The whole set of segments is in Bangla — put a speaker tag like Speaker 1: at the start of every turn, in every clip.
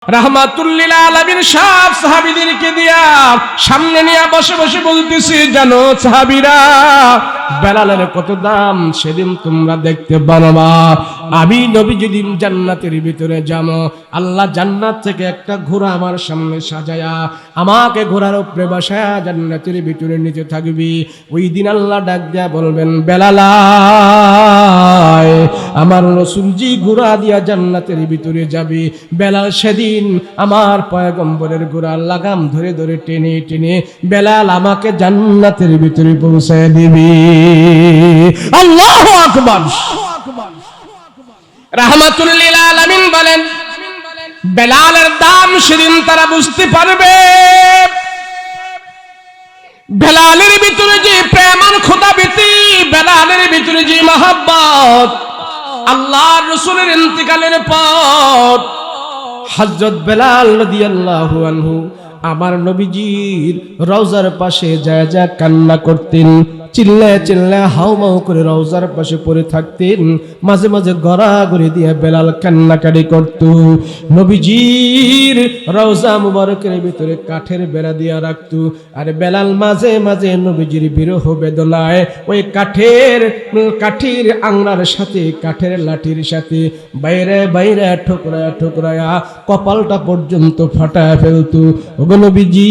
Speaker 1: রাহমাতুল লিল আলামিন সব সাহাবীদেরকে দিয়া সামনে নিয়ে বসে বসে বলতেছি, জানো সাহাবীরা, বেলালের কত দাম সেদিন তোমরা দেখতে পারবা। আমি নবী যেদিন জান্নাতের ভিতরে যাবো, আল্লাহ জান্নাত থেকে একটা ঘোড়া আমার সামনে সাজায়া আমাকে ঘোড়ার উপরে বসায়া জান্নাতের ভিতরে নিতে থাকবি। ওই দিন আল্লাহ ডাক দেয়া বলবেন, বেলাল আমার রাসূল জি ঘোড়া দিয়া জান্নাতের ভিতরে যাবে। বেলাল সেদিন আমার পয়গম্বরের ঘোড়ার লাগাম ধরে ধরে টেনে টেনে বেলাল আমাকে জান্নাতের ভিতরে পৌঁছায় দিবে। আল্লাহু আকবার। রাহমাতুল লিল আলামিন বলেন, বেলালের দাম সেদিন তারা বুঝতে পারবে। বেলালের ভিতরে যে প্রেম আর খোদাভীতি, বেলালের ভিতরে যে মহব্বত, আল্লাহর রাসূলের ইন্তিকালের পর হযরত বেলাল রাদিয়াল্লাহু আনহু আমার নবীজির রওজার পাশে যায় যা কান্না করতেন, চিল্লায় চিল্লায় হাউমাউ করে রওজার পাশে পড়ে থাকতেন। মাঝে মাঝে গড়াগড়ি দিয়ে বেলাল কান্নাকাটি করত। নবীজির রওজা মুবারকের ভিতরে কাঠের বেড়া দিয়া রাখত, আর বেলাল মাঝে মাঝে নবীজির বিরহ বেদনায় ওই কাঠের আংনার সাথে কাঠের লাঠির সাথে বাইরে বাইরে ঠোকরায়া ঠোকরায়া কপালটা পর্যন্ত ফাটায় ফেলত। ওগো নবীজি,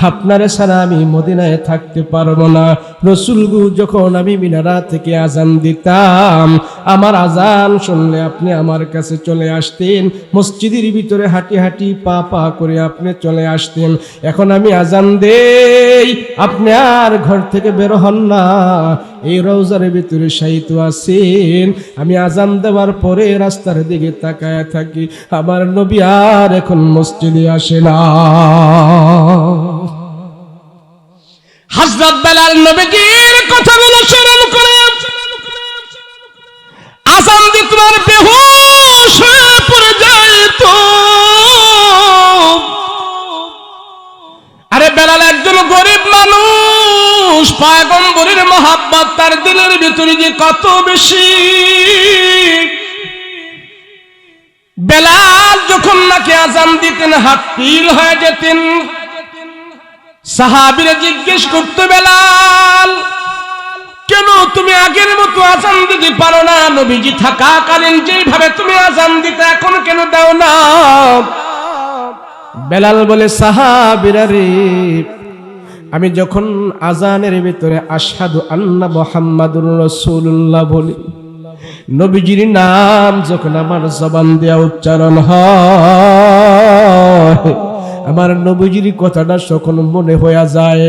Speaker 1: আপনারে ছাড়া আমি মদিনায় থাকতে পারবো না। রাসূলগু, যখন আমি মিনারা থেকে আজান দিতাম, আমার আজান শুনলে আপনি আমার কাছে চলে আসতেন, মসজিদের ভিতরে হাঁটি হাঁটি পা পা করে আপনি চলে আসতেন। এখন আমি আজান দেই, আপনি আর ঘর থেকে বের হন না, এই রওজার ভিতরে শায়িত আছেন। আমি আজান দেওয়ার পরে রাস্তার দিকে তাকায় থাকি, আমার নবী আর এখন মসজিদে আসে না। হযরত বেলাল নবীজির কথাগুলো স্মরণ করে আজান দিতে আর বেহুশ হয়ে পড়ে যাইত। আরে বেলাল একজন গরিব মানুষ, পয়গম্বরের মহব্বত তার দিলের ভিতরে যে কত বেশি। বেলাল যখন নাকি আজান দিতেন হাত পিল হয়ে যেতেন। সাহাবীরা জিজ্ঞেস করত, বেলাল কেন তুমি আগের মতো আজান দিতে পারো না? নবীজি থাকাকালীন যেভাবে তুমি আজান দিতে এখন কেন দাও না? বেলাল বলে, সাহাবীরা রে, আমি যখন আজানের ভিতরে আশহাদু আন্না মুহাম্মাদুর রাসূলুল্লাহ বলি, নবীজির নাম যখন আমার জবান দিয়ে উচ্চারণ হয়, আমার নবীজির কথাটা যখন মনে হয়ে যায়,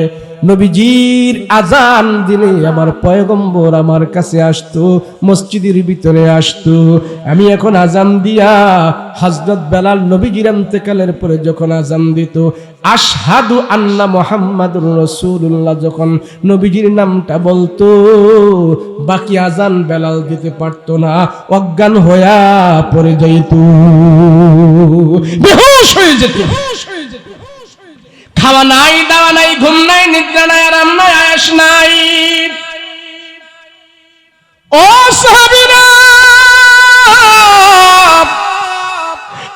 Speaker 1: নবীজির আজান দিলে আমার পয়গম্বর আমার কাছে আসতো, মসজিদের ভিতরে আসতো। আমি এখন আজান দিয়া হযরত বেলাল নবীজির ইন্তেকালের পরে যখন আজান দিত, আশহাদু আন্না মুহাম্মাদুর রাসূলুল্লাহ যখন নবীজির নামটা বলতো, বাকি আজান বেলাল দিতে পারতো না, অজ্ঞান হইয়া পড়ে যাইত, বেহুশ হয়ে যেত। খাওয়া নাই, দাওয়া নাই, ঘুম নাই, নিদ্রা নাই, আরাম নাই, আয়েশ নাই। ও সাহাবীরা,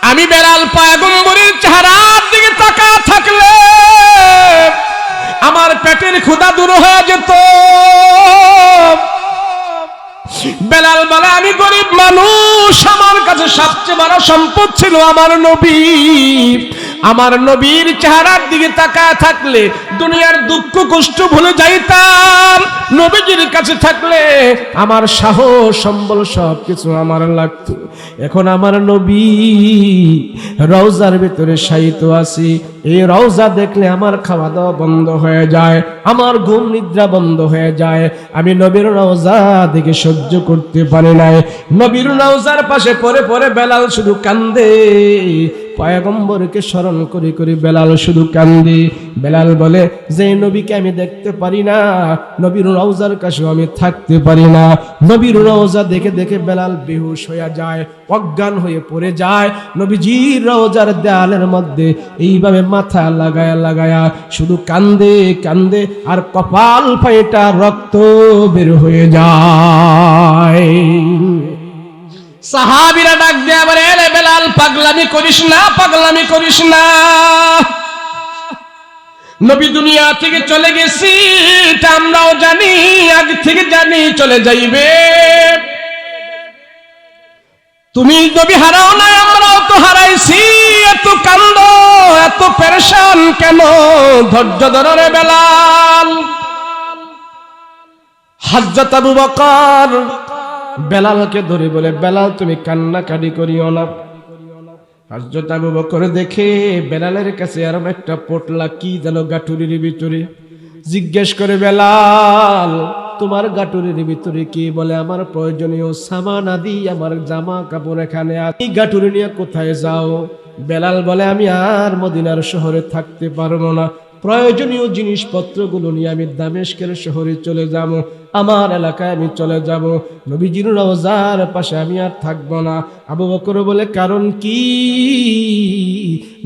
Speaker 1: আমি বেলাল পয়গম্বরের চেহারার দিকে তাকায় থাকলে আমার পেটের ক্ষুধা দূর হয়ে যেত। বেলাল বলে, আমি গরিব মানুষ, আমার কাছে সবচেয়ে বড় সম্পদ ছিল আমার নবী। আমার নবীর চেহারার দিকে তাকায় থাকলে দুনিয়ার দুঃখ কষ্ট ভুলে যাইতাম। নবীজির কাছে থাকলে আমার সাহস সম্বল সবকিছু আমার লাগতো। এখন আমার নবী রওজার ভিতরে শায়িত আছি, এই রওজা দেখলে আমার খাওয়া দাওয়া বন্ধ হয়ে যায়, আমার ঘুম নিদ্রা বন্ধ হয়ে যায়। আমি নবীর রওজা দেখে সহ্য করতে পারি নাই। নবীর রওজার পাশে পড়ে পড়ে বেলাল শুধু কান্দে, পয়গম্বরকে স্মরণ করে করে বেলাল শুধু কান্দে। বেলাল বলে, যে নবীকে আমি দেখতে পারি না, নবীর রওজার কাছে আমি থাকতে পারি না। নবীর রওজা দেখে দেখে বেলাল বেহুশ হয়ে যায়, অজ্ঞান হয়ে পড়ে যায়। নবীজির রওজার দেয়ালের মধ্যে এইভাবে মাথা লাগায়া লাগায়া শুধু কান্দে কান্দে, আর কপাল ফাইটা রক্ত বের হয়ে যায়। সাহাবীরা ডাক দিয়ে বলে, এরে বেলাল, পাগলামি করিস না, পাগলামি করিস না। নবী দুনিয়া থেকে চলে গেছি, এটা আমরাও জানি, আগে থেকে জানি চলে যাইবে। তুমি নবী হারাও না, আমরাও তো হারাইছি। এত কান্দ, এত পেরেশান কেন? ধৈর্য ধরো রে বেলাল। হযরত আবু বকর বেলালকে ধরে বলে, বেলাল তুমি কান্নাকাটি করিও না। হযরত আবু বকর দেখে বেলালের কাছে আরো একটা পোটলা কি যেন গাটুরির ভিতরে, জিজ্ঞেস করে, বেলাল তোমার গাটুরির ভিতরে কি? বলে, আমার প্রয়োজনীয় সামান আদি, আমার জামা কাপড় এখানে আছে। এই গাটুরি নিয়ে কোথায় যাও? বেলাল বলে, আমি আর মদিনার শহরে থাকতে পারবো না, প্রয়োজনীয় জিনিসপত্রগুলো নিয়ে আমি দামেস্কের শহরে চলে যাব, আমার এলাকায় আমি চলে যাব, নবীজির রওজার পাশে আমি আর থাকবো না। আবু বকর বলে, কারণ কি?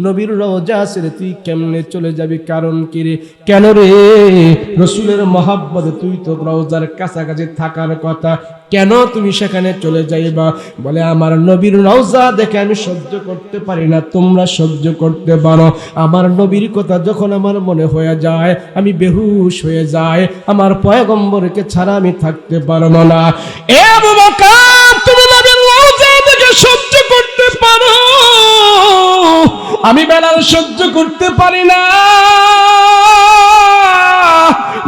Speaker 1: নবীর রওজা ছেড়ে তুই কেমনে চলে যাবি? কারণ কি রে? কেন রে? রাসূলের মহব্বতে তুই তো রওজার কাছাকাছি থাকার কথা, কেন তুমি সেখানে চলে যাইবা? বলে, আমার নবীর রওজা দেখে আমি সহ্য করতে পারি না, তোমরা সহ্য করতে পারো। আমার নবীর কথা যখন আমার মনে হয়ে যায়, আমি বেহুশ হয়ে যাই, আমার পয়গম্বরকে ছাড়া আমি থাকতে পারবো না। এ আবু বকর, তুমি নবীর রওজা দেখে সহ্য করতে পারো, আমি বেলাল সহ্য করতে পারি না।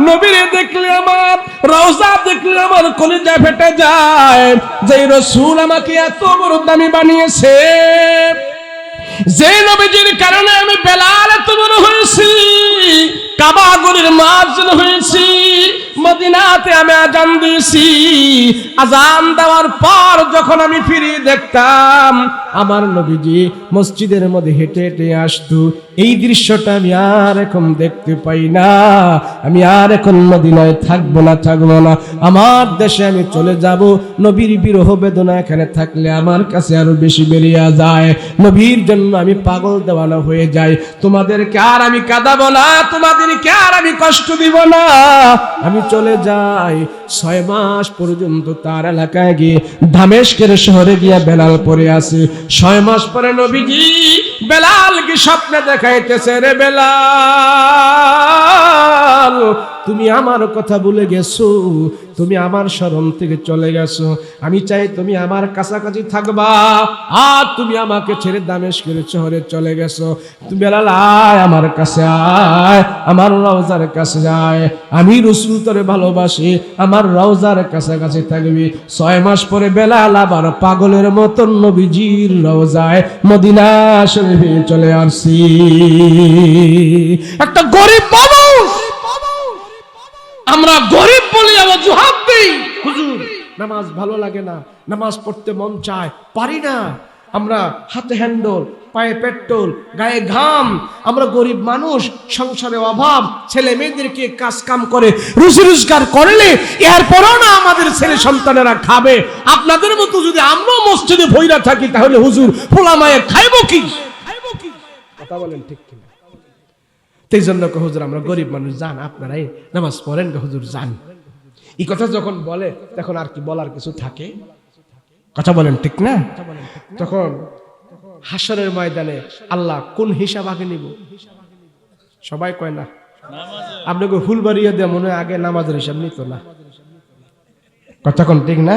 Speaker 1: নবীরে দেখলে আমার, রওজা দেখলে আমার কলিজা ফেটে যায়। যে রাসূল আমাকে এত বড় দামি বানিয়েছে, যে নবীজির কারণে আমি বেলাল এত বড় হয়েছি, কাবা ঘরের মুয়াজ্জিন হয়েছি, মদিনাতে আমি আজান দিয়েছি। আজান দেওয়ার পর যখন আমি ফিরে দেখতাম আমার নবীজি মসজিদের মধ্যে হেঁটে হেঁটে আসতো, এই দৃশ্যটা আমি আর এখন দেখতে পাই না। আমি আর এখন মদিনায় থাকবো না, আমার দেশে আমি চলে যাব। নবীর বিরহ বেদনা এখানে থাকলে আমার কাছে আরো বেশি বেরিয়ে যায়, নবীর জন্য আমি পাগল দেওয়ানা হয়ে যাই। তোমাদেরকে আর আমি কাঁদাবো না, তোমাদেরকে আর আমি কষ্ট দিব না, আমি চলে যাই। 6 মাস পর্যন্ত তার এলাকায় গিয়ে দামেস্কের শহরে গিয়ে বেলাল পড়ে আছে। 6 মাস পরে নবীজি বেলালকে স্বপ্নে দেখাইতেছে, রে বেলাল তুমি আমার কথা ভুলে গেছো, তুমি আমার স্মরণ থেকে চলে গেছো, আমি চাই তুমি আমার কাছাকাছি থাকবা, আর তুমি আমাকে ছেড়ে দামেস্কের শহরে চলে গেছো। তুমি বেলাল আয় আমার কাছে, আয় আমার রওজার কাছে যায়, আমি রাসূল তোরে ভালোবাসি, আমার রওজার কাছাকাছি থাকবি। 6 মাস পরে বেলাল আবার পাগলের মতন নবীজির রওজায় মদিনা শরীফে চলে আসছি। একটা গরিব মানুষ, আমরা গরিব বলি আমরা জবাব দেই, হুজুর নামাজ ভালো লাগে না, নামাজ পড়তে মন চায়, পারি না, আমরা হাতে হ্যান্ডল, পায়ে পেট্রোল, গায়ে ঘাম, আমরা গরিব মানুষ, সংসারে অভাব, ছেলে মেয়েদেরকে কাজ কাম করে রুজি রোজগার করলে এরপরও না আমাদের ছেলে সন্তানেরা খাবে। আপনাদের মতো যদি আমরা মসজিদে ভইরা থাকি তাহলে হুজুর পোলা মায়ে খাইব কি? কথা বলেন ঠিক কিনা? এই জন্য হুজুর আমরা গরিব মানুষ, যান আপনারাই নামাজ পড়েন, হুজুর যান। এই কথা যখন বলে তখন আর কি বলার কিছু থাকে? কথা বলেন ঠিক না? তখন হাসরের ময়দানে আল্লাহ কোন হিসাব আগে নিব? সবাই কয় না, আপনাকে ফুলবাড়িয়া দেয়া মনে হয় আগে নামাজের হিসাব নিত না। কথা কোন ঠিক না?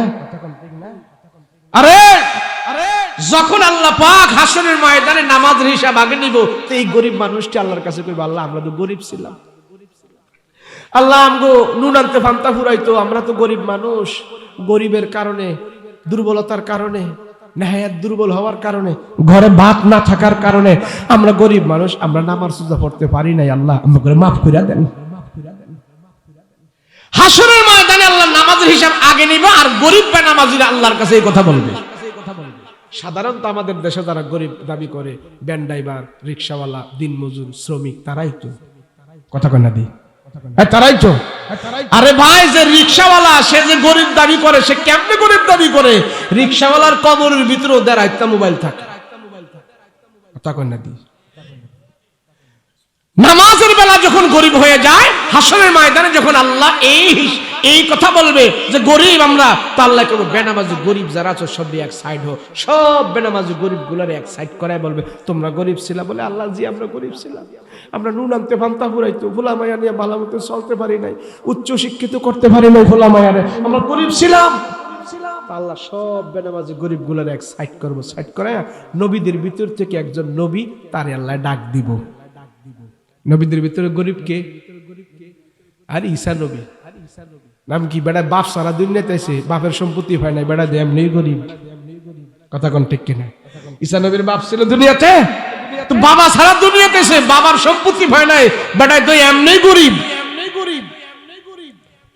Speaker 1: আরে যখন আল্লাহ পাক হাসরের ময়দানে নামাজের হিসাব আগে নিব, তো এই গরিব মানুষটি আল্লাহর কাছে কইবে, আল্লাহ আমরা তো গরিব ছিলাম, আল্লাহ আমগো নুন আনতে ফান্তা ফুরাইতো, আমরা তো গরিব মানুষ, গরিবের কারণে, দুর্বলতার কারণে, নেহায়াত দুর্বল হওয়ার কারণে, ঘরে ভাত না থাকার কারণে আমরা গরিব মানুষ, আমরা নামাজ রোজা পড়তে পারি নাই, আল্লাহ আমাকে মাফ করে দেন। হাসরের ময়দানে আল্লাহ নামাজের হিসাব আগে নিব, আর গরিব বা নামাজিরা আল্লাহর কাছে এই কথা বলবে। সাধারণত আমাদের দেশে যারা গরিব দাবি করে, ভ্যান ড্রাইভার, রিক্সাওয়ালা, দিনমজুর, শ্রমিক, তারাই তো কথা কয় না দি, তারাই তো। আরে ভাই, যে রিক্সাওয়ালা সে যে গরিব দাবি করে, সে কেমনে গরিব দাবি করে? রিক্সাওয়ালার কবরের ভিতরেও 1.5টা মোবাইল থাকে, কথা কয় না দি। নামাজের বেলা যখন গরিব হয়ে যায়, হাসরের ময়দানে যখন আল্লাহ এই কথা বলবে যে গরিব আমরা, তা আল্লাহ কেন বেনামাজি গরিব যারা আছো সব এক সাইড হো, সব বেনামাজি গরিব গুলার এক সাইড করায় বলবে তোমরা গরিব ছিলা বলে আল্লাহ জি আমরা গরিব ছিলাম, আমরা নুন আনতে ভান্তা ফুরাইতো, ভোলা মায়া নিয়ে ভালো মতো চলতে পারি নাই, উচ্চ শিক্ষিত করতে পারি নাই, ভোলা মায়ারে আমরা গরিব ছিলাম। আল্লাহ সব বেনামাজি গরিব গুলার এক সাইড করবো, সাইড করে নবীদের ভিতর থেকে একজন নবী তারে আল্লাহ ডাক দিব। নবীদের ভিতরে গরিব কে? আর ঈসা নবী। নাম কি? বেটা বাপ সারা দুনিয়াতে এসে বাপের সম্পত্তি হয় নাই, বেটা দে এমনি গরিব। কথা কোন ঠিক কিনা? ঈসা নবীর বাপ ছিল দুনিয়াতে, তো বাবা সারা দুনিয়াতে এসে বাবার সম্পত্তি হয় নাই, বেটা তো এমনি গরিব।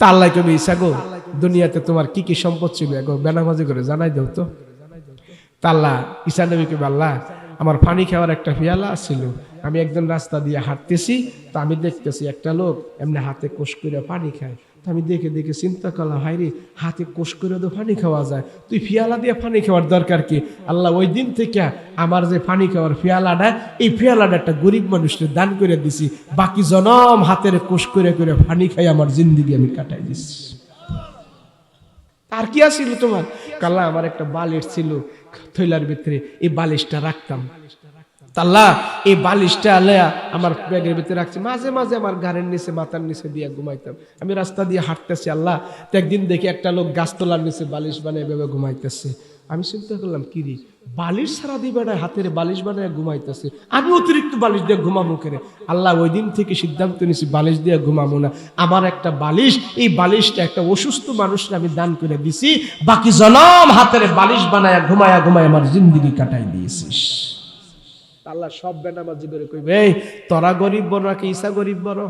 Speaker 1: তা আল্লাহ কবি ঈসা গো দুনিয়াতে তোমার কি কি সম্পদ ছিল এগো বেনামাজি করে জানাই দাও তো। তা আল্লাহ ঈসা নবীকে আল্লাহ আমার পানি খাওয়ার একটা পিয়ালা ছিল, আমি একজন রাস্তা দিয়ে হাঁটতেছি, তো আমি দেখতেছি একটা লোক এমনি হাতে কোষ করে পানি খায়, তো আমি দেখে দেখে চিন্তা করলাম হাইরে হাতে কোষ করে তো পানি খাওয়া যায়, তুই পিয়ালা দিয়ে পানি খাওয়ার দরকার কি? আল্লাহ ওই দিন থেকে আমার যে পানি খাওয়ার পিয়ালাটা, এই পিয়ালাটা একটা গরিব মানুষকে দান করে দিছি, বাকি জনম হাতের কোষ করে করে পানি খাই আমার জিন্দিগি আমি কাটাই দিচ্ছি। আর কি আসছিল তোমার? কাল্লা আমার একটা বালিশ ছিল থৈলার ভিতরে, এই বালিশটা রাখতাম, আল্লাহ এই বালিশটা আল্লাহ আমার ব্যাগের ভিতরে রাখছি, মাঝে মাঝে আমার গাড়ির নিচে মাথার নিচে দিয়ে ঘুমাইতাম। আমি রাস্তা দিয়ে হাঁটতেছি আল্লাহ, তো একদিন দেখি একটা লোক গাছতলার নিচে বালিশ বানিয়ে ভেবে ঘুমাইতেছে। আমি চিন্তা করলাম কি রে বালিশ ছাড়া দিয়ে বেড়ায় হাতের বালিশ বানিয়ে ঘুমাইতেছে, আমি অতিরিক্ত বালিশ দিয়ে ঘুমামো করে। আল্লাহ ওই দিন থেকে সিদ্ধান্ত নিয়েছি বালিশ দিয়ে ঘুমামো না, আমার একটা বালিশ, এই বালিশটা একটা অসুস্থ মানুষকে আমি দান করে দিছি, বাকি জনম হাতের বালিশ বানায় ঘুমায়া ঘুমায় আমার জিন্দিগি কাটাই দিয়েছিস। আল্লাহ সব বেনামাজি করে কইবে এই তোরা গরিব বড় নাকি ঈসা গরিব বড়?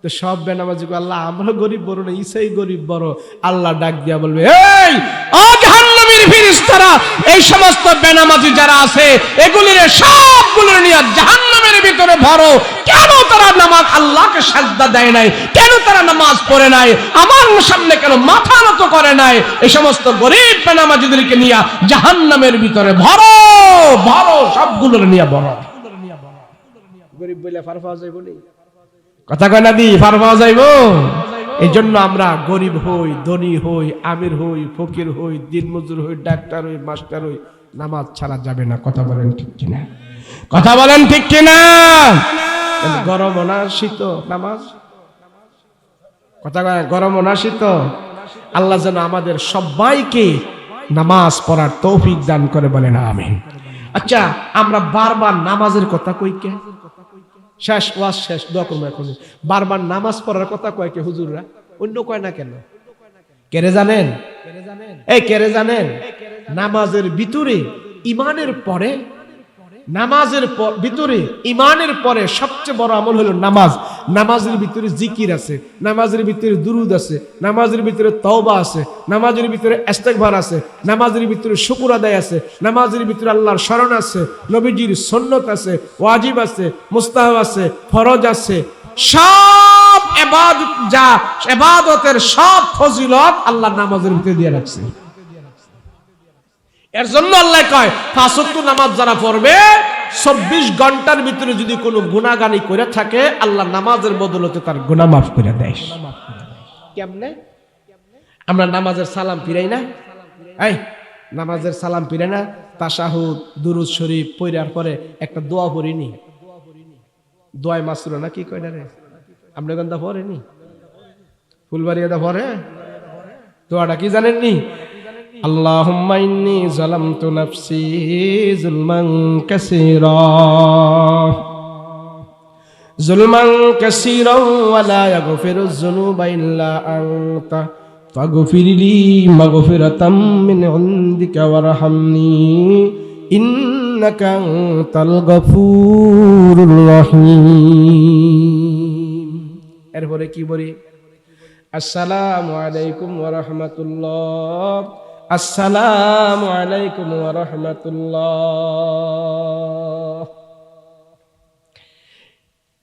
Speaker 1: তো সব বেনামাজি কই আল্লাহ আমরা গরিব বড় না ঈসাই গরিব বড়। আল্লাহ ডাক দিয়া বলবে এই ও জাহান্নামীর ফেরেশতারা, এই সমস্ত বেনামাজি যারা আছে এগুলির সবগুলো নিয়ে জাহান্নামের ভিতরে ভরো। কেন তারা নামাজ আল্লাহকে সাজদা দেয় নাই? কেন তারা নামাজ পড়ে নাই? আমার সামনে কেন মাথা নত করে নাই? এই সমস্ত গরিব বেনামাজিদেরকে নিয়ে জাহান্নামের ভিতরে ভরো ভরো, সবগুলো নিয়ে ভরো। গরিব বলে ফার পাওয়া যাইব নি? কথা কয় না দি ফার পাওয়া যাইব? এই জন্য আমরা গরিব হই, ধনী হই, আমির হই, ফকির হই, দিনমজুর হই, ডাক্তার হই, মাস্টার হই, নামাজ ছাড়া যাবে না। কথা বলেন ঠিক কিনা? কথা বলেন ঠিক কিনা? গরম না শীত নামাজ? কথা কয় গরম না শীত? আল্লাহ যেন আমাদের সবাইকে নামাজ পড়ার তৌফিক দান করে, বলেন আমিন। আচ্ছা আমরা বারবার নামাজের কথা কই কে? শেষ ওয়াজ শেষ দোয়া করবো এখন। বারবার নামাজ পড়ার কথা কয় কে হুজুররা? অন্য কয় না কেন? কেরে জানেন? এই কেরে জানেন? নামাজের ভিতরে ইমানের পরে, নামাজের ভিতরে ইমানের পরে সবচেয়ে বড় আমল হলো নামাজ। নামাজের ভিতরে জিকির আছে, নামাজের ভিতরে দুরুদ আছে, নামাজের ভিতরে তওবা আছে, নামাজের ভিতরে ইস্তেগফার আছে, নামাজের ভিতরে শুকর আদায় আছে, নামাজের ভিতরে আল্লাহর শরণ আছে, নবীজির সুন্নত আছে, ওয়াজিব আছে, মুস্তাহাব আছে, ফরজ আছে। সব ইবাদত যা ইবাদতের সব ফজিলত আল্লাহ নামাজের ভিতরে দিয়ে রাখছে। এর জন্য আল্লাহ কয় পাঁচ ওয়াক্ত নামাজ যারা পড়বে 24 ঘন্টার ভিতরে যদি কোনো গুনাহগানি করে থাকে আল্লাহ নামাজের বদলতে তার গুনাহ মাফ করে দেয়। কেমনে? আমরা নামাজের সালাম ফিরাই না? এই নামাজের সালাম ফিরাই না? তাশাহুদ দুরুদ শরীফ পড়ার পরে একটা দোয়া পড়িনি? দোয়ায় মাসরুর না কি কয় না রে? আপনি গন্ধা পড়েনি? ফুলবাড়িয়াটা পড়ে দোয়াটা কি জানেননি? আল্লাহুম্মা ইন্নী যালামতু নাফসি যুলমান কাসীরা ওয়া লা ইয়াগফিরুয যুনুবা ইল্লা আনতা ফাগফিরলি মাগফিরাতাম মিন ইনদিকা ওয়ারহামনি ইন্নাকা আনতাল গফুরুর রহিম। এরপরে কি বলি? আসসালামু আলাইকুম ওয়া রাহমাতুল্লাহ, আসসালামু আলাইকুম ওয়া রাহমাতুল্লাহ।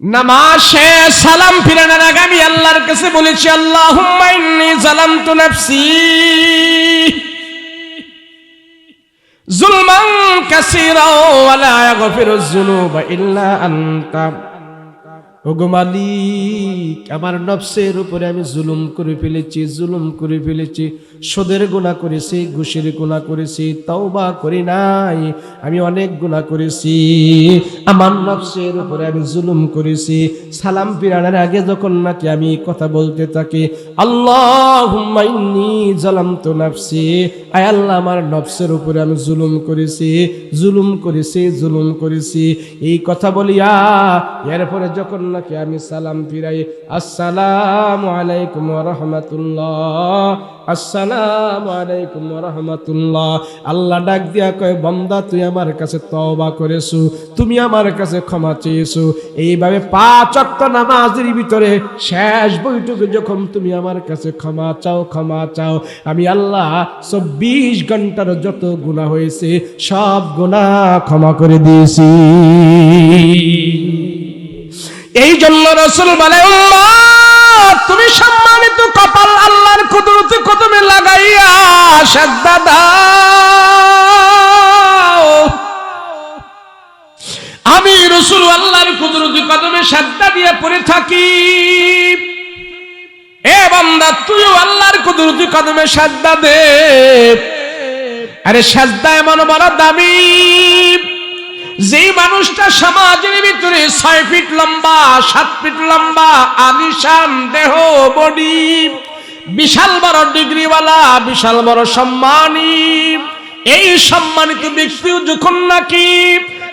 Speaker 1: নামাজ শেষ সালাম ফিরানোর আগে আমি আল্লাহর কাছে বলেছি আল্লাহুম্মা ইন্নী যালামতু নাফসি যুলমান কাসীরা ওয়া লা ইয়াগফিরুয যুনুবা ইল্লা আনতা ওগো মালিক, আমার নফসের উপরে আমি জুলুম করে ফেলেছি, সুদের গুনাহ করেছি, ঘুষের গুনাহ করেছি, তওবা করি নাই, আমি অনেক গুনাহ করেছি। আমার নফসের উপরে আমি জুলুম করেছি। সালাম ফিরানোর আগে যখন নাকি আমি কথা বলতে থাকি, আল্লাহুম্মা ইন্নী যালামতু নাফসি, আয় আল্লাহ আমার নফসের উপরে আমি জুলুম করেছি, এই কথা বলিয়া এরপরে যখন নাকি আমি সালাম ফিরাই, আসসালামু আলাইকুম ওয়া রাহমাতুল্লাহ, আসসালামু আলাইকুম ওয়া রাহমাতুল্লাহ, আল্লাহ ডাক দিয়া কয়, বান্দা তুই আমার কাছে তওবা করেছো, তুমি আমার কাছে ক্ষমা চেয়েছো। এইভাবে 5 ওয়াক্ত নামাজের ভিতরে শেষ বৈঠকে যখন তুমি আমার কাছে ক্ষমা চাও, আমি আল্লাহ 24 ঘন্টার যত গুনাহ হয়েছে সব গুনাহ ক্ষমা করে দিয়েছি। এই জন্য রাসূল বলে, উম্মত তুমি সম্মানিত কপাল আল্লাহর কুদরতে কদমে লাগাইয়া সাজদা দাও। আমি রাসূল আল্লাহর কুদরতে কদমে সাজদা দিয়ে পড়ে থাকি। এ বান্দা তুইও আল্লাহর কুদরতে কদমে সাজদা দে। আরে সাজদা এমন বড় দামি, যে মানুষটা সমাজের ভিতরে 6 ফিট লম্বা, 7 ফিট লম্বা, আলিশান দেহ, বডি, বিশাল বড় ডিগ্রিওয়ালা, বিশাল বড় সম্মানী, এই সম্মানিত ব্যক্তিও যখন নাকি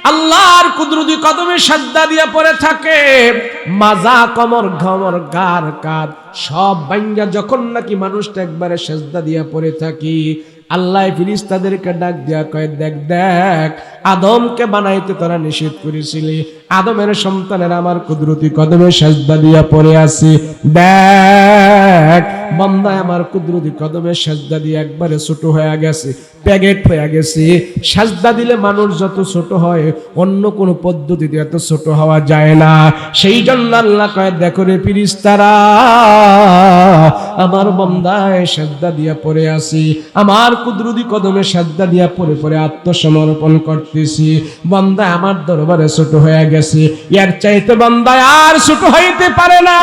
Speaker 1: আল্লাহর কুদরতি কদমে সাজদা দিয়া পড়ে থাকে, মাজা, কমর, ঘমর, গার, কাঁধ সব ভাঙ্গা যখন নাকি মানুষটা একবারে সাজদা দিয়া পড়ে থাকি, আল্লাহ ফেরেশতাদেরকে ডাক দিয়া কয়, দেখ আদমকে বানাইতে তোরা নিষেধ করেছিলি, আদমের সন্তানের আমার কুদরতি কদমে সাজদা দিয়া পড়ে আছে, দেখ বান্দা আমার কুদরতি কদমে সাজদা দিয়ে একবারে ছোট হয়ে গেছে, প্যাকেট হয়ে গেছে। সাজদা দিলে মানুষ যত ছোট হয় অন্য কোনো পদ্ধতিতে এত ছোট হওয়া যায় না। সেই জন্য আল্লাহ কয়, দেখো রে ফেরেশতারা, আমার বান্দায় সাজদা দিয়া পড়ে আছি, আমার কুদরতি কদমে সাজদা দিয়া পড়ে আত্মসমর্পণ করতেছি। বান্দা আমার দরবারে ছোট হয়ে গেছে, এর চাইতে বান্দা আর ছোট হইতে পারে না,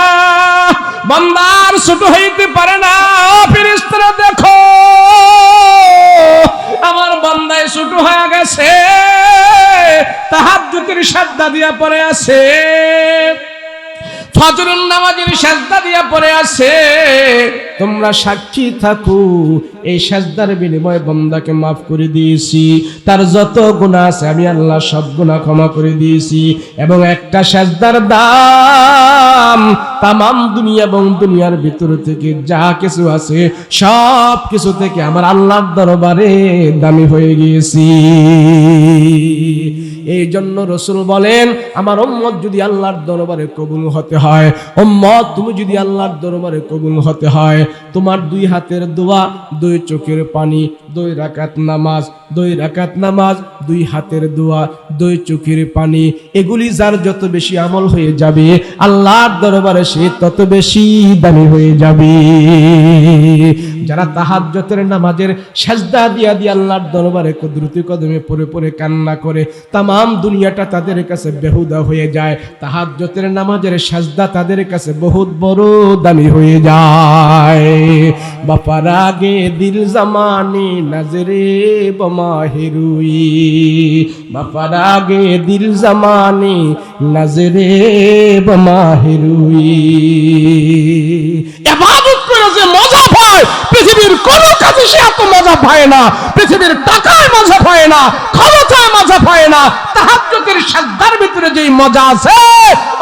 Speaker 1: বান্দা আর ছোট হইতে পারে না। ফেরেশতারা দেখো, আমার বান্দায় ছোট হয়ে গেছে, তাহাজ্জুদের সাজদা দিয়া পড়ে আছে, ফজরের নামাজের সাজদা দিয়া পড়ে আছে। তোমরা সাক্ষী থাকো, এই সাজদার বিনিময়ে বান্দাকে মাফ করে দিয়েছি, তার যত গুনাহ আছে আমি আল্লাহ সব গুনাহ ক্ষমা করে দিয়েছি, এবং একটা সাজদার দাম তামাম দুনিয়া এবং দুনিয়ার ভিতর থেকে যা কিছু আছে সব কিছু থেকে আমার আল্লাহর দরবারে দামি হয়ে গিয়েছি। এই জন্য রাসূল বলেন, আমার উম্মত যদি আল্লাহর দরবারে কবুল হতে হয়, উম্মত তুমি যদি আল্লাহর দরবারে কবুল হতে হয়, তোমার 2 হাতের দোয়া, 2 চোখের পানি, 2 রাকাত নামাজ, 2 রাকাত নামাজ, 2 হাতের দোয়া, 2 চোখের পানি, এগুলি যার যত বেশি আমল হয়ে যাবে আল্লাহর দরবারে সে তত বেশি দামি হয়ে যাবে। যারা তাহাজ্জুদের নামাজের সাজদা দিয়া দিয়া আল্লাহর দরবারে কুদরতি কদমে পড়ে কান্না করে, তামাম দুনিয়াটা তাদের কাছে বেহুদা হয়ে যায়, তাহাজ্জুদের নামাজের সাজদা তাদের কাছে বহুত বড় দামি হয়ে যায়। বাপার আগে দিল জামানে নজরে বমাহিরুই, বাপার আগে দিল জামানে নজরে বমাহিরুই। ইবাদত করে যে মজা পায় পৃথিবীর কোন কাজে সে এত মজা পায় না, পৃথিবীর টাকায় মজা পায় না, ক্ষমতায় মজা পায় না, তাহাজ্জুদের সাজদার ভিতরে যেই মজা আছে,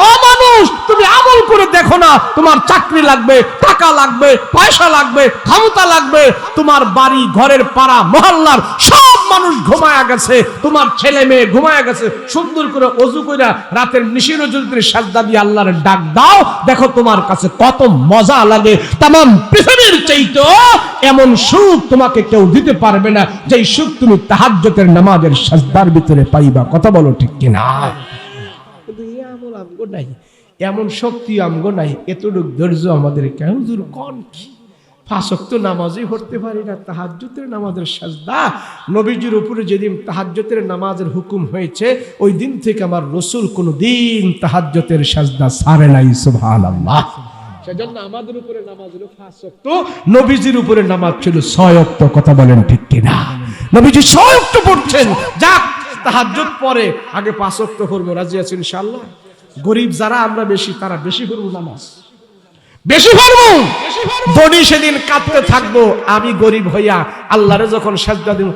Speaker 1: ও মানুষ তুমি আমল করে দেখো না, তোমার চাকরি লাগবে, টাকা লাগবে, পয়সা লাগবে, ক্ষমতা লাগবে, তোমার বাড়ি ঘরের পাড়া মহল্লার সব মানুষ ঘুমায়া গেছে, তোমার ছেলে মেয়ে ঘুমায়া গেছে, সুন্দর করে ওযু কইরা রাতের নিশিরজুদের সাজদা দিয়ে আল্লাহর ডাক দাও, দেখো তোমার কাছে কত মজা লাগে। তামাম পৃথিবীর চাইতে এমন সুখ তোমাকে কেউ দিতে পারবে না যেই সুখ তুমি তাহাজ্জুদের নামাজের সাজদার ভিতরে পাইবা। কথা বলো ঠিক কিনা? কিন্তু এই আমল আমগো নাই, এমন শক্তি আমগো নাই, এতটুকু ধৈর্য আমাদের কেন, হুজুর কোন কি 5 ওয়াক্ত নামাজই পড়তে পারি না, তাহাজ্জুদের নামাজের সাজদা। নবীজির উপরে যেদিন তাহাজ্জুদের নামাজের হুকুম হয়েছে ওই দিন থেকে আমার রাসূল কোনদিন তাহাজ্জুদের সাজদা ছাড়ে নাই। সুবহানাল্লাহ। সেজন্য আমাদের উপরে নামাজ হলো 5 ওয়াক্ত, নবীজির উপরে নামাজ ছিল 6 ওয়াক্ত। কথা বলেন ঠিক কিনা? নবীজি 6 ওয়াক্ত পড়ছেন। যাক, তাহাজ্জুদ পরে আগে 5 ওয়াক্ত পড়বো, রাজি আছেন ইনশাআল্লাহ? গরিব যারা আমরা বেশি, তারা বেশি পড়বো নামাজ, বেশি পড়বো। ধনী সেদিন কাঁদতে থাকবো, আমি গরিব হইয়া আল্লাহরে যখন সাজদা দেব।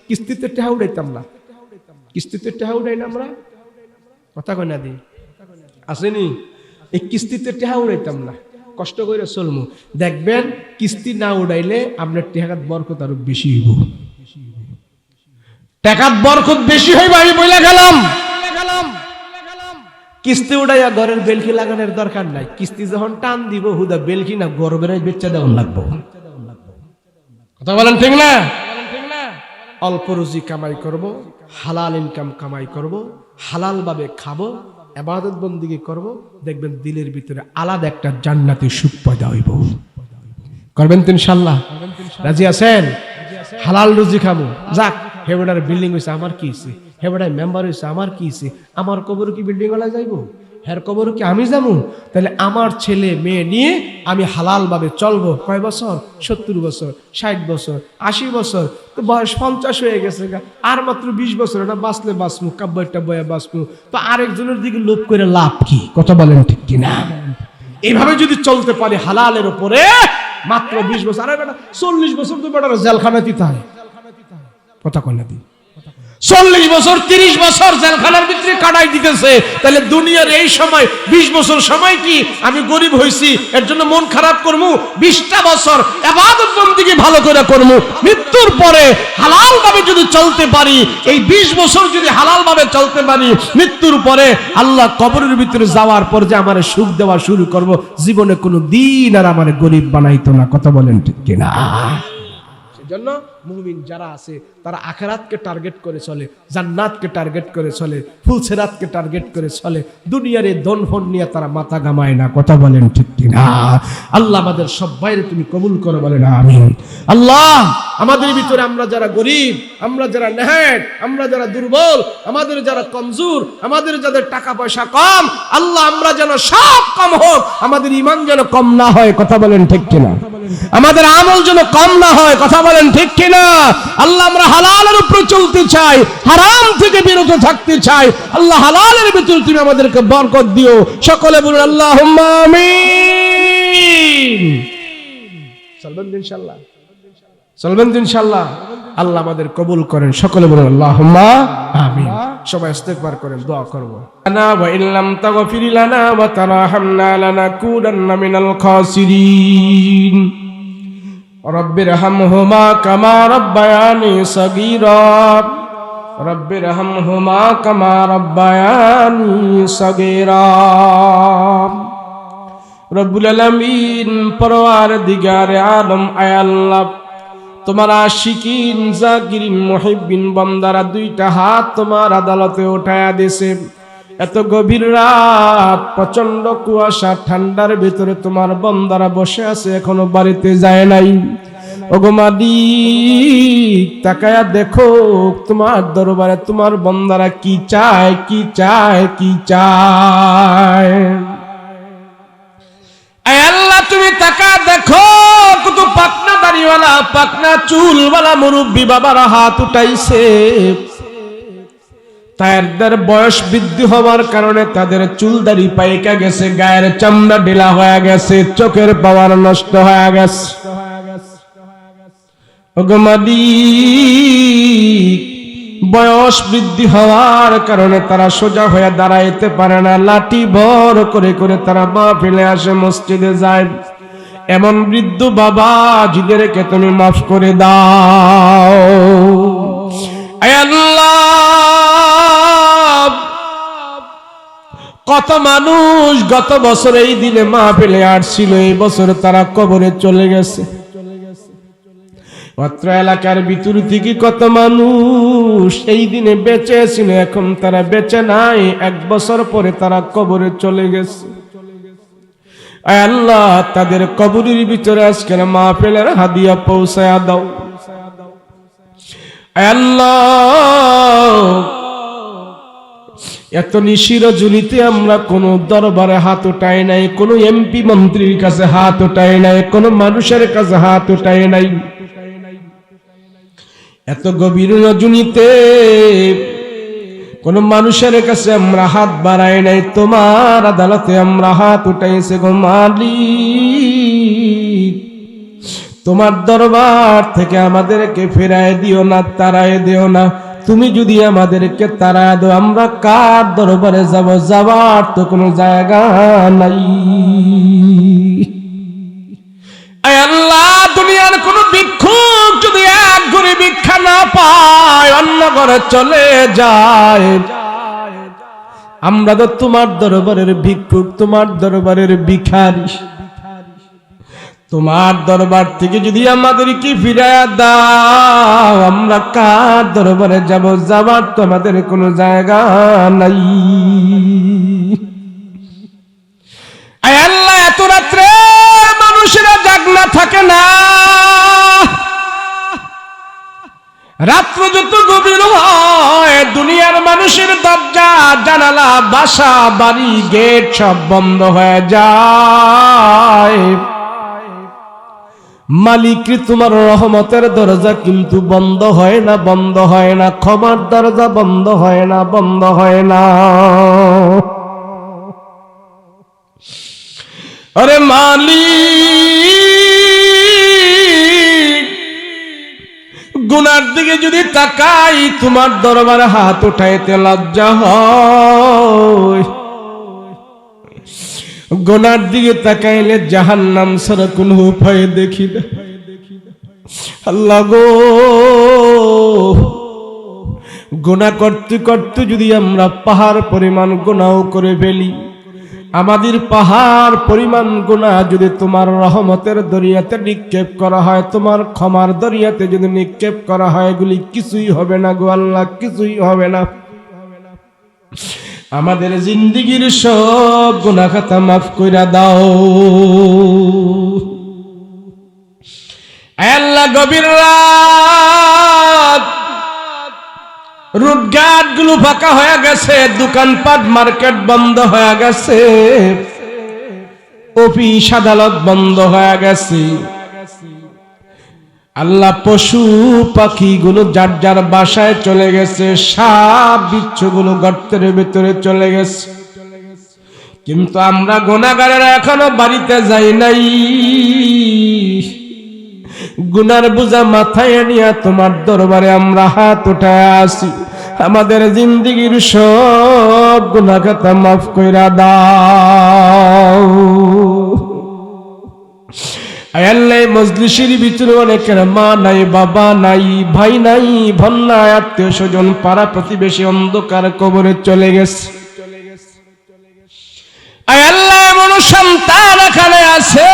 Speaker 1: কিস্তিতে টাকা উড়াইতাম না, কিস্তিতে টাকা উড়াই না আমরা, কথা কই না দি আসেনি? এই কিস্তিতে টাকা উড়াইতাম না, কষ্ট করে চলমু। দেখবেন কিস্তি না উড়াইলে আপনার টাকার বরকত আরো বেশি হইব, টাকার বরকত বেশি হইব। আমি বইলা গেলাম, কিস্তি উড়াইয়া ঘরের বেলকি লাগানোর দরকার নাই। কিস্তি যখন টান দিব হুদা বেলকি না গরবের বেচা দেওয়ান লাগবো। কথা বলেন ঠিক না? অল্প রুজি কামাই করব, হালাল ইনকাম কামাই করব, হালাল ভাবে খাবো, ইবাদত বন্দেগী করব, দেখবেন দিলের ভিতরে আলাদা একটা জান্নাতি সুখ পয়দা হইব। করবেন তো ইনশাআল্লাহ? রাজি আছেন? হালাল রুজি খাবো। যাক, হেবেডার বিল্ডিং হইছে, আমার কি হইছে? হেবেডার মেম্বার হইছে, আমার কি হইছে? আমার কবর কি বিল্ডিং ওয়ালা যাইবো? হের কবর কি আমি যাবো? তাহলে আমার ছেলে মেয়ে নিয়ে আমি হালাল ভাবে চলবো। কয় বছর? 70 বছর, 60 বছর, 80 বছর, তো বয়স 50 হয়ে গেছে, আর মাত্র 20 বছর। এটা বাঁচলে বাঁচমু, কাব্যটা বয়া বাঁচমু, তো আরেকজনের দিকে লোভ করে লাভ কি? কথা বলেন ঠিক কিনা? এইভাবে যদি চলতে পারি হালালের উপরে, মাত্র 20 বছর, আরে বেটা 40 বছর তো বেটার জেলখানা দিতে হয়। কথা কয় না দি? 40 বছর 30 বছর জেলখানার ভিতরে কাটাই দিতেছে। তাহলে দুনিয়ার এই সময় 20 বছর সময় কি আমি গরিব হইছি এর জন্য মন খারাপ করবো? 20টা বছর ইবাদত বন্দেগী ভালো করে করবো। মৃত্যুর পরে হালাল ভাবে যদি চলতে পারি, এই 20 বছর যদি হালাল ভাবে চলতে পারি, মৃত্যুর পরে আল্লাহ কবরের ভিতরে যাওয়ার পর যে আমারে সুখ দেওয়া শুরু করব, জীবনে কোনো দিন আর আমারে গরিব বানাইতো না। কথা বলেন ঠিক কিনা? জন্য মুমিন যারা আছে তারা আখিরাতকে টার্গেট করে চলে, জান্নাতকে টার্গেট করে চলে, ফুলসেরাতকে টার্গেট করে চলে। দুনিয়ার এই ধন-ফন নিয়ে তারা মাথা ঘামায় না। কথা বলেন ঠিক কিনা? আল্লাহ আমাদের সবাইরে তুমি কবুল করো, বলেন আমিন। আল্লাহ আমাদের ভিতরে আমরা যারা গরিব, আমরা যারা নেহাত, আমরা যারা দুর্বল, আমাদের যারা কমজোর, আমাদের যাদের টাকা পয়সা কম, আল্লাহ আমরা যেন সব কম হোক, আমাদের ঈমান যেন কম না হয়। কথা বলেন ঠিক কিনা? আমাদের আমল যেন কম না হয়। কথা বলেন ঠিক কিনা? আল্লাহ আমরা হালালের উপরে চলতে চাই, হারাম থেকে বিরত থাকতে চাই। আল্লাহ হালালের ভিতরে তুমি আমাদেরকে বরকত দিও। সকলে বলুন আল্লাহুম্মা আমিন। চলবেন ইনশাআল্লাহ? চলবেন ইনশাআল্লাহ? আল্লাহ আমাদের কবুল করেন। সকলে বলুন আল্লাহুম্মা আমিন। সবাই ইস্তেগফার করেন, দোয়া করব। আনা ওয়া ইল্লাম তাগফির লানা ওয়া তারহামনা লানাকুনান্না মিনাল খাসিরিন। রব্বিরহামহুমা কামা রাব্বায়ানি সাগীরা। রব্বিরহামহুমা কামা রাব্বায়ানি সাগীরা। রব্বুল আলামিন, পরওয়ারদিগারে আলম, আয় আল্লাহ, তোমার আশিকিন, জাকিরিন, মুহিব্বিন বান্দারা 2টা হাত তোমার আদালতে উঠায়া দিয়েছে। এত গভীর রাত, প্রচন্ড কুয়াশা, ঠান্ডার ভিতরে তোমার বান্দারা বসে আছে, এখনো বাড়িতে যায় নাই। ওগো মালিক, তাকায়া দেখো তোমার দরবারে তোমার বান্দারা কি চায়, কি চায়, কি চায়। আয় আল্লাহ, তুমি তাকা দেখো, কত পাকনা দাড়িওয়ালা, পাকনা চুলওয়ালা মুরব্বী বাবারা হাত উঠাইছে। তাদের বয়স বৃদ্ধি হওয়ার কারণে তাদের চুল দাড়ি পাইকা গেছে, গায়ের চামড়া ঢিলা হয়ে গেছে, চোখের পাওয়ার নষ্ট হয়ে গেছে। ওগো মালিক, বয়স বৃদ্ধি হওয়ার কারণে তারা সোজা হয়ে দাঁড়াইতে পারে না, লাঠি ভর করে করে তারা মাহফিলে আসে, মসজিদে যায়। এমন বৃদ্ধ বাবা জিদেরকে তুমি মাফ করে দাও। আয় আল্লাহ, কত মানুষ গত বছর এই দিনে মাহফিলে আসছিল, এই বছর তারা কবরে চলে গেছে। অত্র এলাকার ভিতর থেকে কত মানুষ এই দিনে বেঁচে ছিল, এখন তারা বেঁচে নাই, 1 বছর পরে তারা কবরে চলে গেছে। আয় আল্লাহ তাদের কবরের ভিতরে আজকের মাহফিলের হাদিয়া পৌঁছায়া দাও। আয় আল্লাহ এত নিশির জুনিতে আমরা কোন দরবারে হাত উঠাই নাই, কোন এমপি মন্ত্রীর কাছে হাত উঠাই নাই, কোন মানুষের কাছে হাত উঠাই নাই। এত গভীর রজনীতে কোন মানুষের কাছে আমরা হাত বাড়াই নাই, তোমার আদালতে আমরা হাত উঠাইছি গো মালিক। তোমার দরবার থেকে আমাদেরকে ফেরায় দিও না, তাড়ায় দিও না। তুমি যদি আমাদেরকে তাড়ায় দাও আমরা কার দরবারে যাব? যাবার তো কোনো জায়গা নাই। আয় আল্লাহ দুনিয়ার কোন ভিক্ষুক যদি এক ঘরে ভিক্ষা না পায়, অন্য ঘরে চলে যায়, আমরা তো তোমার দরবারের ভিক্ষুক, তোমার দরবারের ভিখারি। তোমার দরবার থেকে যদি আমাদেরকে ফিরায়া দাও আমরা কার দরবারে যাব? যাবার তো আমাদের কোনো জায়গা নাই। আয় আল্লাহ এত রাত্রে মানুষেরা জাগনা থাকে না, রাত্র যত গভীর হয় দুনিয়ার মানুষের দরজা জানালা বাসা বাড়ি গেট সব বন্ধ হয়ে যায়। মালিক তোমার রহমতের দরজা কিন্তু বন্ধ হয় না, বন্ধ হয় না। ক্ষমার দরজা বন্ধ হয় না, বন্ধ হয় না। আরে মালিক গুনার দিকে যদি তাকাই তোমার দরবারে হাত উঠাইতে লজ্জা হয়। গুনার দিকে তাকাইলে জাহান্নাম ছাড়া কোনো উপায় দেখি না। আল্লাহ গো গুনাহ করতে করতে যদি আমরা পাহাড় পরিমাণ গুনাহ করে ফেলি, আমাদের পাহাড় পরিমাণ গুনাহ যদি তোমার রহমতের দরিয়াতে নিক্ষেপ করা হয়, তোমার ক্ষমার দরিয়াতে যদি নিক্ষেপ করা হয়, এগুলি কিছুই হবে না গো আল্লাহ, কিছুই হবে না। আমাদের জিন্দেগীর সব গুনাহ খাতা মাফ কইরা দাও আল্লাহ। গভীর রাত, রুটঘাট গুলো ফাঁকা হয়ে গেছে, দোকানপাট মার্কেট বন্ধ হয়ে গেছে, অফিস আদালত বন্ধ হয়ে গেছে। আল্লাহ পশু পাখি গুলো যার যার বাসায় চলে গেছে, সাপ বিচ্ছু গুলো গর্তের ভিতরে চলে গেছে, কিন্তু আমরা গুনাহগারেরা এখনো বাড়িতে যাই নাই। গুনার বোঝা মাথায় নিয়ে তোমার দরবারে আমরা হাত উঠায় আসি, আমাদের জিন্দেগীর সব গুনাহ খাতা মাফ কইরা দাও। আয় আল্লাহ মজলিসের ভিতরে অনেকের মা নাই, বাবা নাই, ভাই নাই, বোন নাই, আত্মীয় স্বজন পাড়া প্রতিবেশী অন্ধকার কবরে চলে গেছে। আয় আল্লাহ এমন সন্তান এখানে আছে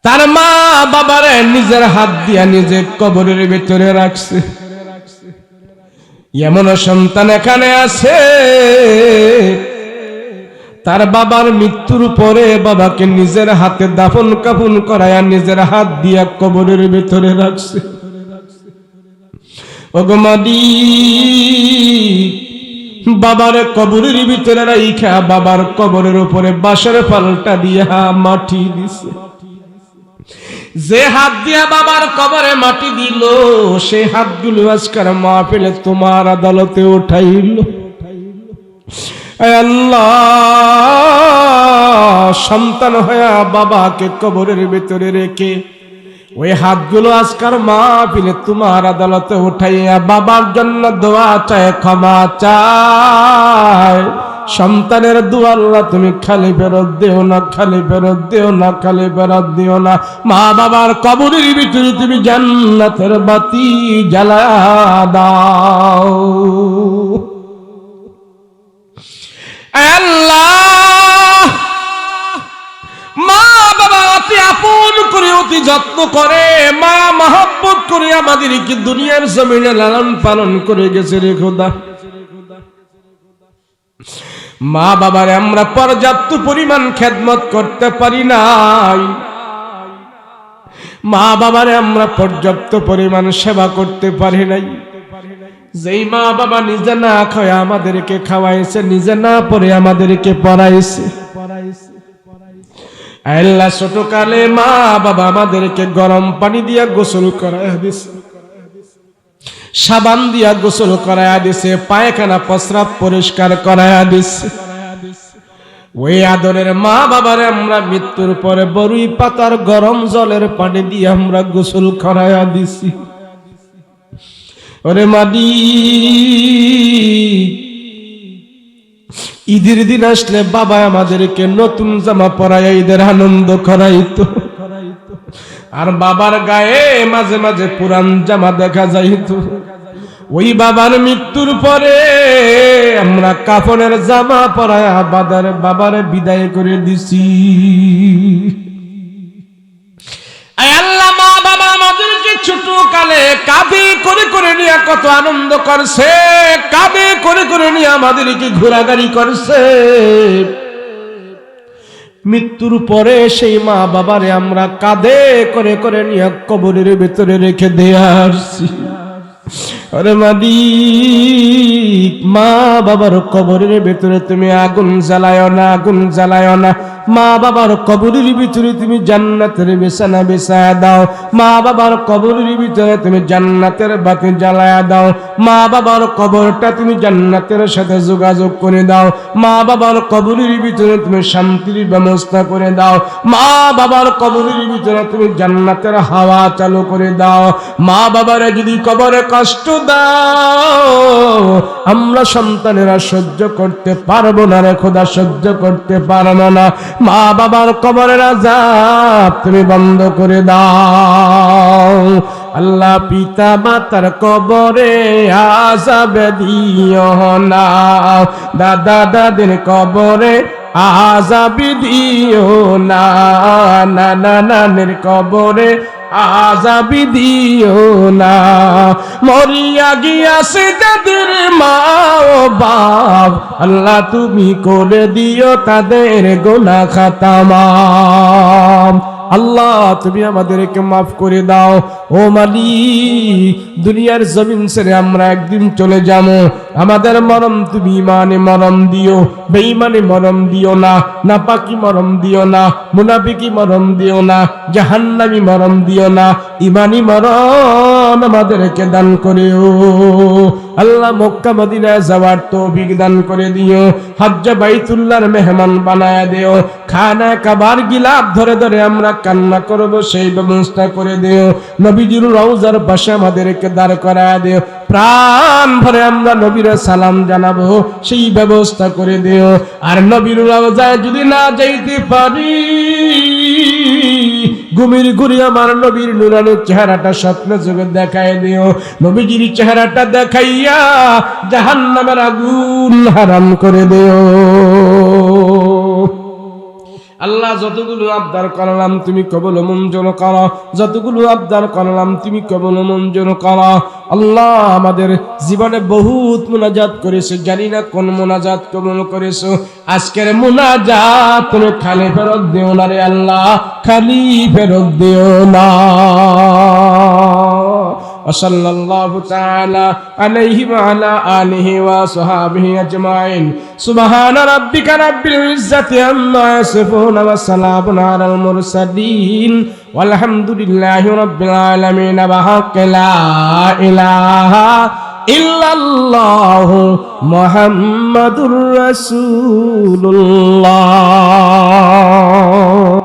Speaker 1: তার মা বাবারে নিজের হাত দিয়া নিজে কবরের ভিতরে রাখছে। এমন সন্তান এখানে আছে তার বাবার মৃত্যুর পরে বাবাকে নিজের হাতে দাফন কাফন করায়া নিজের হাত দিয়া কবরের ভিতরে রাখছে। ওগো মালিক বাবার কবরের ভিতরে রাইখা বাবার কবরের উপরে বাঁশের পাল্টা দিয়া মাটি দিছে। যে হাত দিয়া বাবার কবরে মাটি দিল সেই হাতগুলো আজকের মাহফিলে তোমার আদালতে উঠাইল। আল্লাহ সন্তান হইয়া বাবাকে কবরের ভিতরে রেখে ওই হাতগুলো আজকের মাহফিলে তোমার আদালতে উঠাইয়া বাবার জন্য দোয়া চায়, ক্ষমা চায়। সন্তানের দোয়া আল্লাহ তুমি খালি ফেরত দিও না, খালি ফেরত দিও না, খালি ফেরত দিও না। মা বাবার কবরের ভিতরে তুমি জান্নাতের বাতি জ্বালা দাও। আল্লাহ মা বাবা অতি আপন করে অতি যত্ন করে মায়া মহব্বত করে আমাদেরকে দুনিয়ার জমিনে লালন পালন করে গেছে রে খোদা। মা বাবারে আমরা পর্যাপ্ত পরিমাণ খেদমত করতে পারি নাই, মা বাবারে আমরা পর্যাপ্ত পরিমাণ সেবা করতে পারি নাই। যেই মা বাবা নিজে না খায় আমাদেরকে খাওয়াইছে, নিজে না পড়ে আমাদেরকে পড়াইছে। আল্লাহ ছোটকালে মা বাবা আমাদেরকে গরম পানি দিয়া গোসল করায়া দিছে, সাবান দিয়া গোসল করায়া দিছে, পায়খানা প্রস্রাব পরিষ্কার করায়া দিছে। ওই আদরের মা বাবারে আমরা মৃত্যুর পরে বরুই পাতার গরম জলের পানি দিয়ে আমরা গোসল করায়া দিছি। ওরে মাদি, ঈদের দিন আসলে বাবা আমাদেরকে নতুন জামা পরাইয়া ঈদের আনন্দ করাইতো, আর বাবার গায়ে মাঝে মাঝে পুরান জামা দেখা যাইতো। ওই বাবার মৃত্যুর পরে আমরা কাফনের জামা পরায়া বাবারে বিদায় করে দিছি। আল্লাহ মা বাবা আমাদেরকে ছোট কালে কাঁধে করে করে নিয়ে কত আনন্দ করছে, কাঁধে করে করে নিয়ে আমাদেরকে ঘোরাঘুরি করছে। মৃত্যুর পরে সেই মা বাবারে আমরা কাঁধে করে করে নিয়ে কবরের ভেতরে রেখে দিয়ে আসছি। আরে মালিক, মা বাবার কবরের ভেতরে তুমি আগুন জ্বালায় না, আগুন জ্বালায় না। মা বাবার কবরের ভিতরে তুমি জান্নাতের বিছানা বিছায়া দাও, মা বাবার কবরের ভিতরে তুমি জান্নাতের বাতি জ্বালায়া দাও, মা বাবার কবরটা তুমি জান্নাতের সাথে যোগাযোগ করে দাও, মা বাবার কবরের ভিতরে তুমি শান্তির ব্যবস্থা করে দাও, মা বাবার কবরের ভিতরে তুমি জান্নাতের হাওয়া চালু করে দাও। মা বাবারা যদি কবরে কষ্ট দাও, আমরা সন্তানেরা সহ্য করতে পারবো না রে খোদা, সহ্য করতে পারবো না। মা বাবার কবরের আযাব তুমি বন্ধ করে দাও। আল্লাহ পিতা মাতার কবরে আযাব দিও না, দাদা দাদির কবরে আযাব দিও না, নানা নানির কবরে আযাব দিও না। মরিয়া গিয়াছে যাদের মা ও বাপ, আল্লাহ তুমি করে দিও তাদের গুনাহ খাতা মাফ। আল্লাহ তুমি আমাদেরকে মাফ করে দাও। ও মালিক, দুনিয়ার জমিন ছেড়ে আমরা একদিন চলে যাব, আমাদের মরণ তুমি ইমানে মরণ দিও, বেঈমানে মরণ দিও না, নাপাকি মরণ দিও না, মুনাফিকি মরণ দিও না, জাহান্নামী মরণ দিও না, ইমানি মরণ আমাদেরকে দান করিও। আল্লাহ মক্কা মদিনা যাওয়ার তৌফিক দান করে দিও, হজ্জ বাইতুল্লাহর মেহমান বানায়া দিও, খানা কাবার গিলাফ ধরে ধরে আমরা কান্না করব সেই ব্যবস্থা করে দিও, নবীজির রওজার পাশে আমাদেরকে দাঁড় করায়া দিও, প্রাণ ভরে আমরা নবীর সালাম জানাবো সেই ব্যবস্থা করে দিও। আর নবীর রওজায় যদি না যাইতে পারি, ঘুমের ঘুরে আমার নবীর নুরানের চেহারাটা স্বপ্ন যোগে দেখায় দিও, নবীজির চেহারাটা দেখাইয়া জাহান্নামের আগুন হারাম করে দিও। আল্লাহ যতগুলো আবদার করলাম তুমি কবুল মঞ্জুর করো, যতগুলো আবদার করলাম তুমি কবুল মঞ্জুর করো। আল্লাহ আমাদের জীবনে বহুত মুনাজাত করেছে, জানি না কোন মুনাজাত কবুল করেছো। আজকের মুনাজাত তুমি খালি ফেরত দিও না রে আল্লাহ, খালি ফেরত দিও না। وصلى الله تعالى عليه وعلى آله وصحبه أجمعين. سبحان ربك رب العزة عما يصفون وسلام على المرسلين والحمد لله رب العالمين. بحق لا إله إلا الله محمد رسول الله.